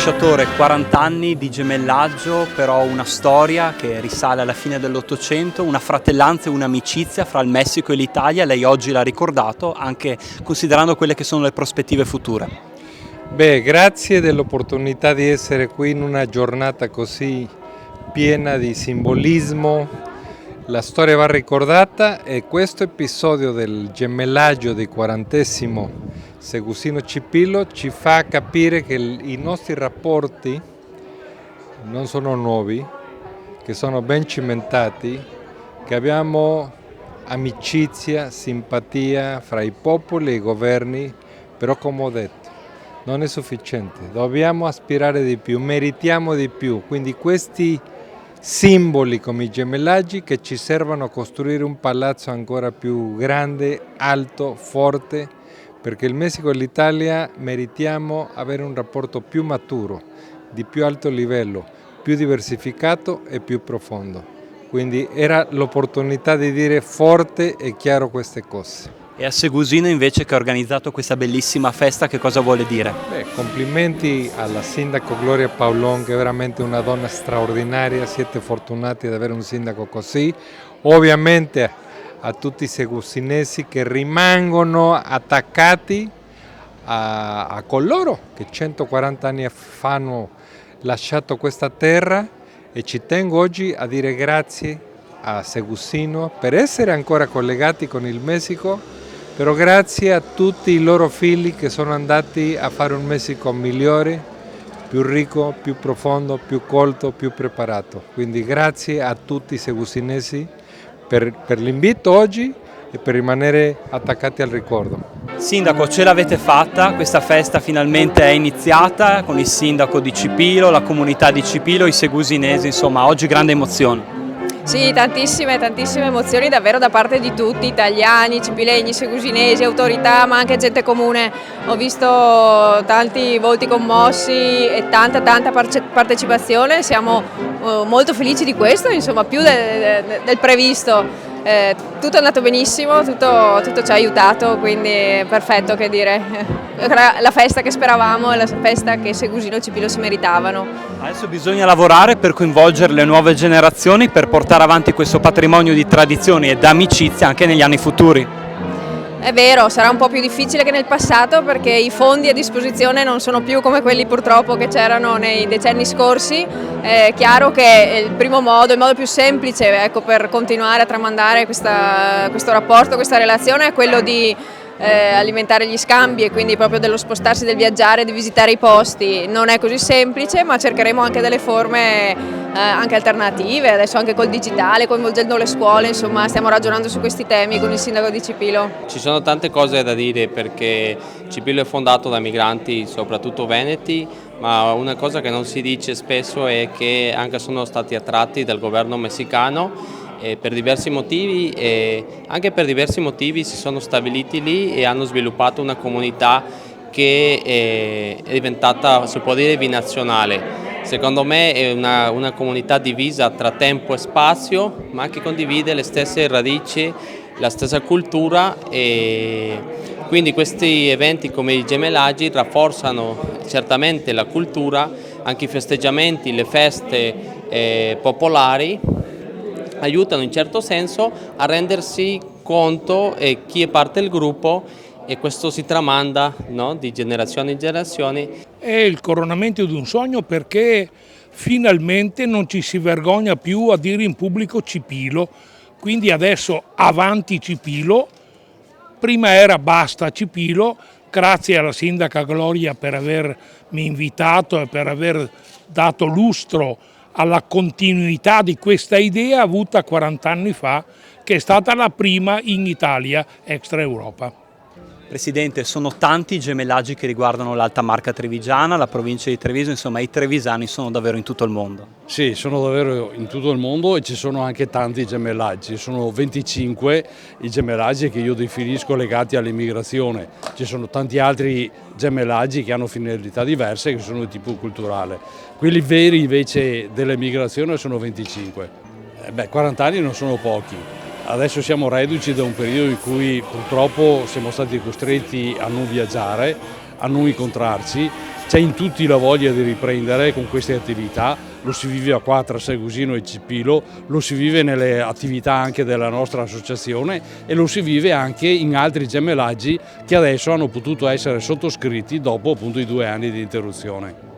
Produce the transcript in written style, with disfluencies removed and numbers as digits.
ambasciatore, 40 anni di gemellaggio, però una storia che risale alla fine dell'Ottocento, una fratellanza e un'amicizia fra il Messico e l'Italia. Lei oggi l'ha ricordato, anche considerando quelle che sono le prospettive future. Beh, grazie dell'opportunità di essere qui in una giornata così piena di simbolismo. La storia va ricordata e questo episodio del gemellaggio del 40° Segusino Cipillo ci fa capire che i nostri rapporti non sono nuovi, che sono ben cimentati, che abbiamo amicizia, simpatia fra i popoli e i governi, però come ho detto, non è sufficiente, dobbiamo aspirare di più, meritiamo di più, quindi questi simboli come i gemellaggi che ci servono a costruire un palazzo ancora più grande, alto, forte, perché il Messico e l'Italia meritiamo avere un rapporto più maturo, di più alto livello, più diversificato e più profondo. Quindi era l'opportunità di dire forte e chiaro queste cose. E a Segusino invece, che ha organizzato questa bellissima festa, che cosa vuole dire? Beh, complimenti alla sindaco Gloria Paulon, che è veramente una donna straordinaria, siete fortunati ad avere un sindaco così. Ovviamente a tutti i segusinesi che rimangono attaccati a coloro che 140 anni fa hanno lasciato questa terra, e ci tengo oggi a dire grazie a Segusino per essere ancora collegati con il Messico, però grazie a tutti i loro figli che sono andati a fare un Messico migliore, più ricco, più profondo, più colto, più preparato. Quindi grazie a tutti i segusinesi per l'invito oggi e per rimanere attaccati al ricordo. Sindaco, ce l'avete fatta, questa festa finalmente è iniziata con il sindaco di Cipilo, la comunità di Cipilo, i segusinesi, insomma oggi grande emozione. Sì, tantissime emozioni davvero da parte di tutti, italiani, cipilegni, segusinesi, autorità, ma anche gente comune. Ho visto tanti volti commossi e tanta partecipazione, siamo molto felici di questo, insomma più del previsto. Tutto è andato benissimo, tutto ci ha aiutato, quindi perfetto, che dire. La festa che speravamo e la festa che Segusino e Cipilo si meritavano. Adesso bisogna lavorare per coinvolgere le nuove generazioni, per portare avanti questo patrimonio di tradizioni e d'amicizia anche negli anni futuri. È vero, sarà un po' più difficile che nel passato perché i fondi a disposizione non sono più come quelli purtroppo che c'erano nei decenni scorsi. È chiaro che il modo più semplice, ecco, per continuare a tramandare questo rapporto, questa relazione è quello di alimentare gli scambi e quindi proprio dello spostarsi, del viaggiare, di visitare i posti. Non è così semplice, ma cercheremo anche delle forme anche alternative, adesso anche col digitale, coinvolgendo le scuole, insomma stiamo ragionando su questi temi con il sindaco di Cipilo. Ci sono tante cose da dire perché Cipilo è fondato da migranti, soprattutto veneti, ma una cosa che non si dice spesso è che anche sono stati attratti dal governo messicano per diversi motivi, e anche per diversi motivi si sono stabiliti lì e hanno sviluppato una comunità che è diventata, si può dire, binazionale. Secondo me è una comunità divisa tra tempo e spazio, ma che condivide le stesse radici, la stessa cultura, e quindi questi eventi come i gemellaggi rafforzano certamente la cultura, anche i festeggiamenti, le feste popolari aiutano in certo senso a rendersi conto chi è parte del gruppo, e questo si tramanda, no, di generazione in generazione. È il coronamento di un sogno perché finalmente non ci si vergogna più a dire in pubblico Cipilo, quindi adesso avanti Cipilo, prima era basta Cipilo. Grazie alla sindaca Gloria per avermi invitato e per aver dato lustro alla continuità di questa idea avuta 40 anni fa, che è stata la prima in Italia extra Europa. Presidente, sono tanti i gemellaggi che riguardano l'Alta Marca Trevigiana, la provincia di Treviso, insomma i trevisani sono davvero in tutto il mondo. Sì, sono davvero in tutto il mondo e ci sono anche tanti gemellaggi, sono 25 i gemellaggi che io definisco legati all'immigrazione, ci sono tanti altri gemellaggi che hanno finalità diverse, che sono di tipo culturale. Quelli veri invece dell'immigrazione sono 25. 40 anni non sono pochi. Adesso siamo reduci da un periodo in cui purtroppo siamo stati costretti a non viaggiare, a non incontrarci. c'è in tutti la voglia di riprendere con queste attività, lo si vive a Quattro, a Segusino e Cipilo, lo si vive nelle attività anche della nostra associazione e lo si vive anche in altri gemellaggi che adesso hanno potuto essere sottoscritti dopo appunto i 2 anni di interruzione.